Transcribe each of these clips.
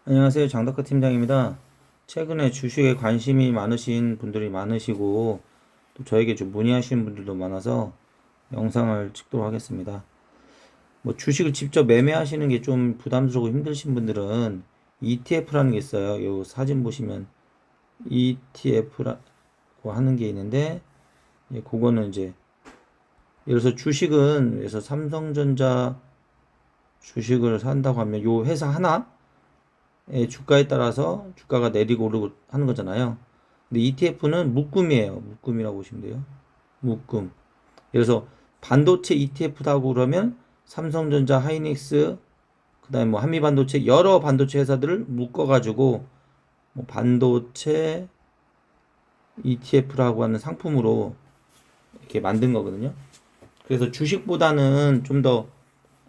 안녕하세요. 장덕호 팀장입니다. 최근에 주식에 관심이 많으신 분들이 많으시고 또 저에게 좀 문의하시는 분들도 많아서 영상을 찍도록 하겠습니다. 뭐 주식을 직접 매매하시는 게 좀 부담스럽고 힘드신 분들은 ETF라는 게 있어요. 요 사진 보시면 ETF라고 하는 게 있는데 그거는 이제 예를 들어서 주식은 그래서 삼성전자 주식을 산다고 하면 요 회사 하나 주가에 따라서 주가가 내리고 오르고 하는 거잖아요. 근데 ETF는 묶음이에요. 묶음이라고 보시면 돼요. 묶음. 그래서 반도체 ETF다고 그러면 삼성전자, 하이닉스, 그다음에 뭐 한미반도체 여러 반도체 회사들을 묶어가지고 뭐 반도체 ETF라고 하는 상품으로 이렇게 만든 거거든요. 그래서 주식보다는 좀 더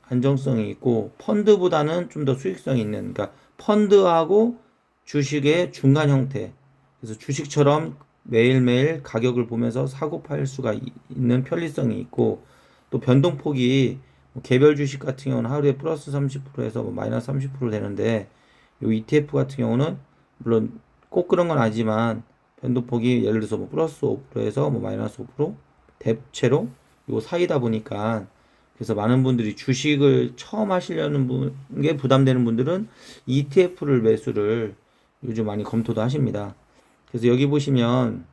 안정성이 있고 펀드보다는 좀 더 수익성이 있는, 그러니까 펀드하고 주식의 중간 형태. 그래서 주식처럼 매일매일 가격을 보면서 사고 팔 수가 있는 편리성이 있고, 또 변동폭이 뭐 개별 주식 같은 경우는 하루에 플러스 30%에서 뭐 마이너스 30% 되는데, 요 ETF 같은 경우는 물론 꼭 그런 건 아니지만 변동폭이 예를 들어서 뭐 플러스 5%에서 뭐 마이너스 5% 대체로 요 사이다 보니까, 그래서 많은 분들이 주식을 처음 하시려는 게 부담되는 분들은 ETF를 매수를 요즘 많이 검토도 하십니다. 그래서 여기 보시면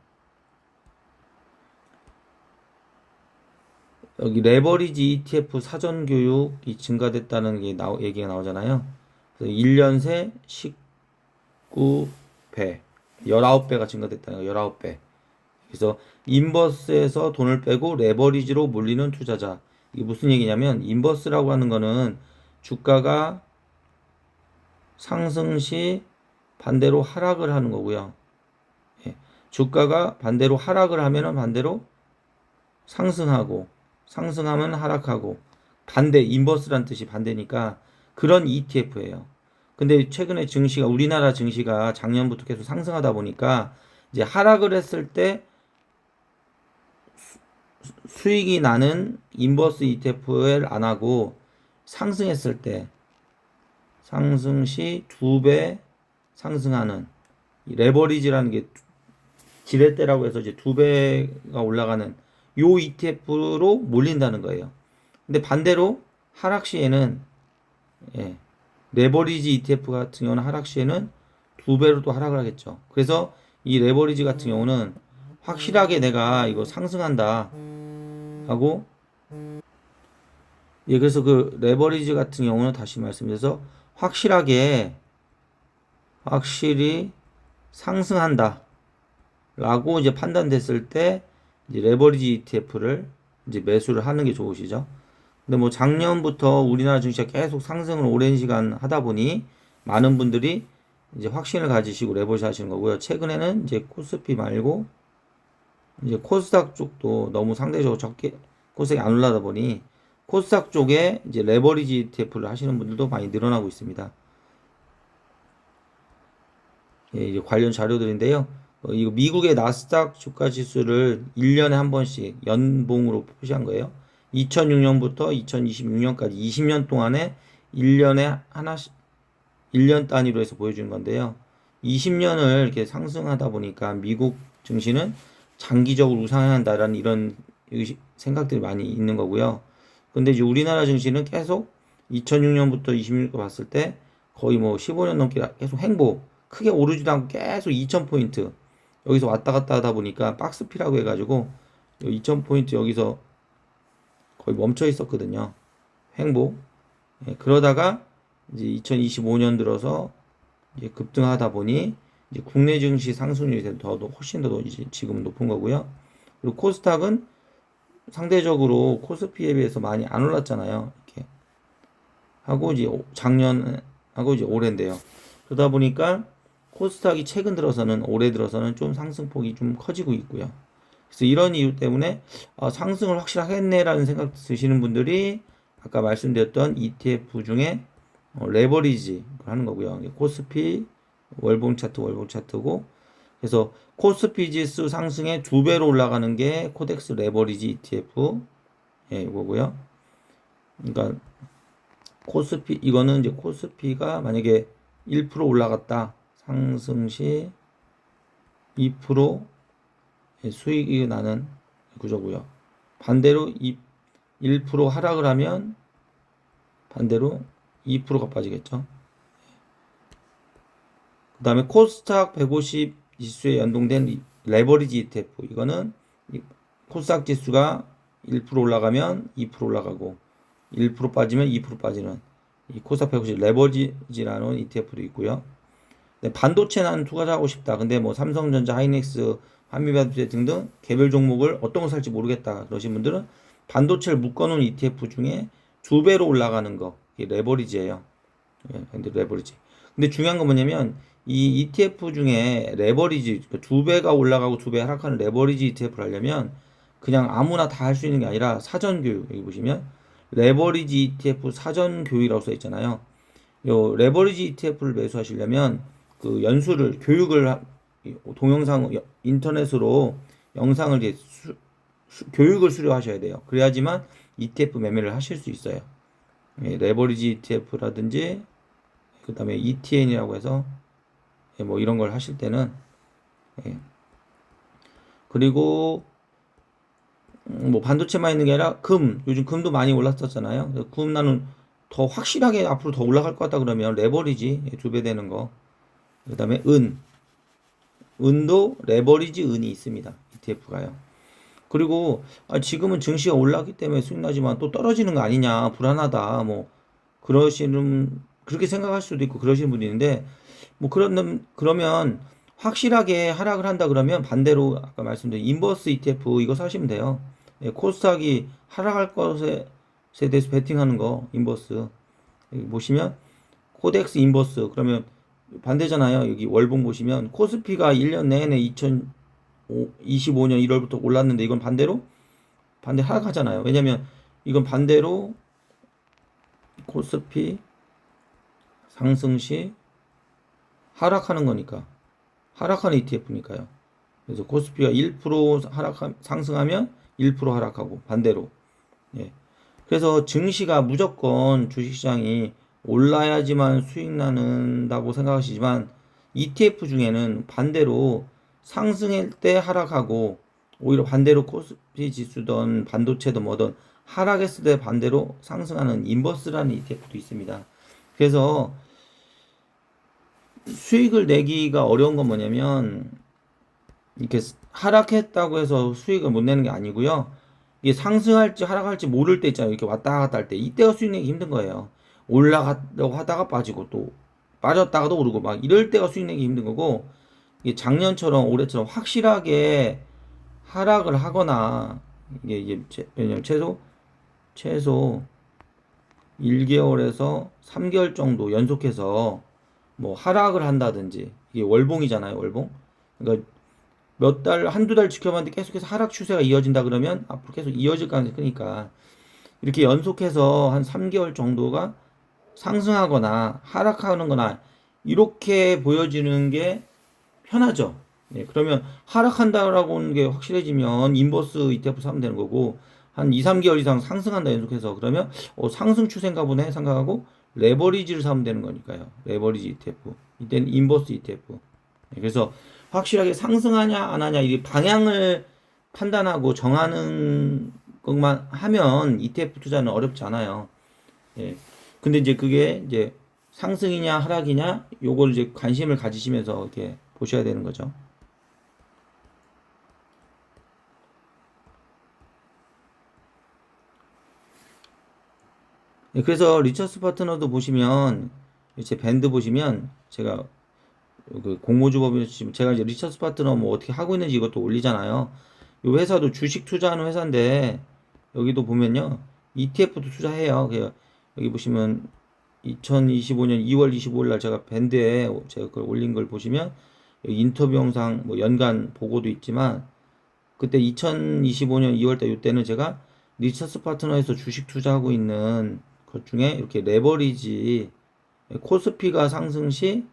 여기 레버리지 ETF 사전 교육이 증가됐다는 게 얘기가 나오잖아요. 그래서 1년 새 19배, 19배가 증가됐다는 거예요. 19배. 그래서 인버스에서 돈을 빼고 레버리지로 몰리는 투자자. 이게 무슨 얘기냐면, 인버스라고 하는 거는 주가가 상승 시 반대로 하락을 하는 거고요. 예. 주가가 반대로 하락을 하면은 반대로 상승하고, 상승하면 하락하고, 반대, 인버스란 뜻이 반대니까 그런 ETF예요. 근데 최근에 증시가, 우리나라 증시가 작년부터 계속 상승하다 보니까 이제 하락을 했을 때 수익이 나는 인버스 ETF를 안 하고, 상승했을 때 상승 시 2배 상승하는 레버리지라는 게 지렛대라고 해서 이제 2배가 올라가는 요 ETF로 몰린다는 거예요. 근데 반대로 하락 시에는, 예, 레버리지 ETF 같은 경우는 하락 시에는 2배로 또 하락을 하겠죠. 그래서 이 레버리지 같은 경우는 확실하게 내가 이거 상승한다 하고, 예, 그래서 그 레버리지 같은 경우는 다시 말씀드려서 확실히 상승한다 라고 이제 판단됐을 때 이제 레버리지 ETF를 이제 매수를 하는 게 좋으시죠. 근데 뭐 작년부터 우리나라 증시가 계속 상승을 오랜 시간 하다 보니 많은 분들이 이제 확신을 가지시고 레버리지 하시는 거고요. 최근에는 이제 코스피 말고 이제 코스닥 쪽도 너무 상대적으로 적게 코스닥이 안 올라다 보니 코스닥 쪽에 이제 레버리지 ETF를 하시는 분들도 많이 늘어나고 있습니다. 예, 이제 관련 자료들인데요. 이거 미국의 나스닥 주가 지수를 1년에 한 번씩 연봉으로 표시한 거예요. 2006년부터 2026년까지 20년 동안에 1년에 하나씩 1년 단위로 해서 보여주는 건데요. 20년을 이렇게 상승하다 보니까 미국 증시는 장기적으로 우상향한다라는 이런 생각들이 많이 있는 거고요. 근데 이제 우리나라 증시는 계속 2006년부터 26년 봤을 때 거의 뭐 15년 넘게 계속 크게 오르지도 않고 계속 2000포인트 여기서 왔다 갔다 하다 보니까 박스피라고 해가지고 2000포인트 여기서 거의 멈춰 있었거든요. 횡보. 예, 그러다가 이제 2025년 들어서 이제 급등하다 보니 이제 국내 증시 상승률이 더 훨씬 더 이제 지금 높은 거고요. 그리고 코스닥은 상대적으로 코스피에 비해서 많이 안 올랐잖아요. 이렇게 하고 이제 작년하고 이제 올해인데요. 그러다 보니까 코스닥이 최근 들어서는 올해 들어서는 좀 상승폭이 좀 커지고 있고요. 그래서 이런 이유 때문에 상승을 확실하겠네라는 생각 드시는 분들이 아까 말씀드렸던 ETF 중에 레버리지 하는 거고요. 코스피 월봉 차트고, 그래서 코스피 지수 상승의 2배로 올라가는 게 코덱스 레버리지 ETF, 예, 이거고요. 그러니까 코스피 이거는 이제 코스피가 만약에 1% 올라갔다. 상승 시 2% 수익이 나는 구조고요. 반대로 1% 하락을 하면 반대로 2%가 빠지겠죠. 그 다음에 코스닥 150 지수에 연동된 레버리지 ETF. 이거는 코스닥 지수가 1% 올라가면 2% 올라가고 1% 빠지면 2% 빠지는 이 코스닥 150 레버리지라는 ETF도 있고요. 반도체 나는 투자하고 싶다. 근데 뭐 삼성전자, 하이닉스, 한미반도체 등등 개별 종목을 어떤 거 살지 모르겠다. 그러신 분들은 반도체를 묶어놓은 ETF 중에 2배로 올라가는 거. 이게 레버리지예요. 예, 근데 레버리지. 근데 중요한 건 뭐냐면 이 ETF 중에 레버리지 2배가 올라가고 2배 하락하는 레버리지 ETF를 하려면 그냥 아무나 다 할 수 있는 게 아니라 사전 교육. 여기 보시면 레버리지 ETF 사전 교육이라고 써 있잖아요. 요 레버리지 ETF를 매수하시려면 그 연수를 교육을 동영상 인터넷으로 영상을 이제 교육을 수료하셔야 돼요. 그래야지만 ETF 매매를 하실 수 있어요. 예, 레버리지 ETF라든지 그다음에 ETN이라고 해서 예, 뭐 이런 걸 하실 때는 예. 그리고 뭐 반도체만 있는 게 아니라 요즘 금도 많이 올랐었잖아요. 금 나는 더 확실하게 앞으로 더 올라갈 것 같다 그러면 레버리지 2배 되는 거. 그다음에 은도 레버리지 은이 있습니다. ETF가요. 그리고 지금은 증시가 올랐기 때문에 수익 나지만 또 떨어지는 거 아니냐 불안하다 뭐 그렇게 생각할 수도 있고 그러시는 분이 있는데 뭐 그러면 확실하게 하락을 한다 그러면 반대로 아까 말씀드린 인버스 ETF 이거 사시면 돼요. 예, 코스닥이 하락할 것에 대해서 베팅하는 거 인버스 여기 보시면 코덱스 인버스 그러면 반대잖아요. 여기 월봉 보시면 코스피가 1년 내내 2025년 1월부터 올랐는데 이건 반대 하락하잖아요. 왜냐면 이건 반대로 코스피 상승 시 하락하는 거니까 하락하는 ETF니까요. 그래서 코스피가 1% 상승하면 1% 하락하고 반대로. 예. 그래서 증시가 무조건 주식시장이 올라야지만 수익 나는다고 생각하시지만 ETF 중에는 반대로 상승할 때 하락하고 오히려 반대로 코스피 지수든 반도체든 뭐든 하락했을 때 반대로 상승하는 인버스라는 ETF도 있습니다. 그래서 수익을 내기가 어려운 건 뭐냐면 이렇게 하락했다고 해서 수익을 못 내는 게 아니고요. 이게 상승할지 하락할지 모를 때 있잖아요. 이렇게 왔다 갔다 할 때 이때가 수익 내기 힘든 거예요. 올라가려고 하다가 빠지고 또 빠졌다가도 오르고 막 이럴 때가 수익 내기 힘든 거고 이게 작년처럼 올해처럼 확실하게 하락을 하거나 이게 왜냐면 최소 1개월에서 3개월 정도 연속해서 뭐 하락을 한다든지 이게 월봉이잖아요, 월봉. 그러니까 한두 달 지켜봤는데 계속해서 하락 추세가 이어진다 그러면 앞으로 계속 이어질 가능성이 크니까 이렇게 연속해서 한 3개월 정도가 상승하거나 하락하는 거나 이렇게 보여지는 게 편하죠. 예, 그러면 하락한다라고 하는 게 확실해지면 인버스 ETF 사면 되는 거고 한 2, 3개월 이상 상승한다 연속해서 그러면 상승 추세인가 보네 생각하고 레버리지를 사면 되는 거니까요. 레버리지 ETF. 이때는 인버스 ETF. 예, 그래서 확실하게 상승하냐 안 하냐 이 방향을 판단하고 정하는 것만 하면 ETF 투자는 어렵지 않아요. 예. 근데 이제 그게 이제 상승이냐 하락이냐 요걸 이제 관심을 가지시면서 이렇게 보셔야 되는 거죠. 예, 그래서 리처스 파트너도 보시면 제 밴드 보시면 제가 그 공모주법이 지금 제가 이제 리처스 파트너 뭐 어떻게 하고 있는지 이것도 올리잖아요. 이 회사도 주식 투자하는 회사인데 여기도 보면요 ETF도 투자해요. 여기 보시면 2025년 2월 25일 날 제가 밴드에 제가 그걸 올린 걸 보시면 여기 인터뷰 영상 뭐 연간 보고도 있지만 그때 2025년 2월 달 이때는 제가 리처스 파트너에서 주식 투자하고 있는 것 중에 이렇게 레버리지 코스피가 상승 시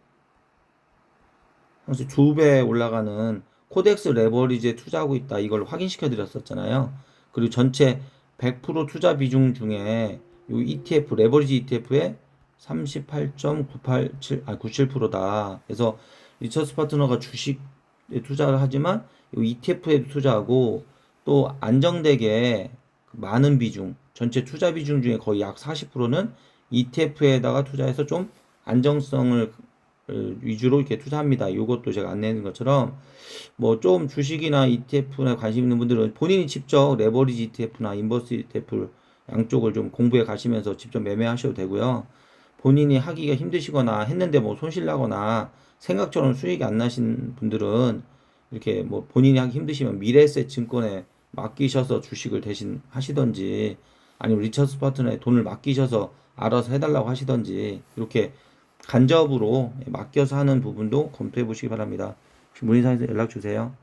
2배 올라가는 코덱스 레버리지에 투자하고 있다. 이걸 확인시켜 드렸었잖아요. 그리고 전체 100% 투자 비중 중에 이 ETF, 레버리지 ETF에 97%다. 그래서 리처스 파트너가 주식에 투자를 하지만 ETF에도 투자하고 또 안정되게 많은 비중, 전체 투자 비중 중에 거의 약 40%는 ETF에다가 투자해서 좀 안정성을 위주로 이렇게 투자합니다. 이것도 제가 안내는 것처럼 뭐 좀 주식이나 ETF에 관심 있는 분들은 본인이 직접 레버리지 ETF나 인버스 ETF 양쪽을 좀 공부해 가시면서 직접 매매하셔도 되고요. 본인이 하기가 힘드시거나 했는데 뭐 손실 나거나 생각처럼 수익이 안 나신 분들은 이렇게 뭐 본인이 하기 힘드시면 미래에셋 증권에 맡기셔서 주식을 대신 하시던지 아니면 리처스 파트너에 돈을 맡기셔서 알아서 해달라고 하시던지 이렇게 간접으로 맡겨서 하는 부분도 검토해 보시기 바랍니다. 혹시 문의사항 연락 주세요.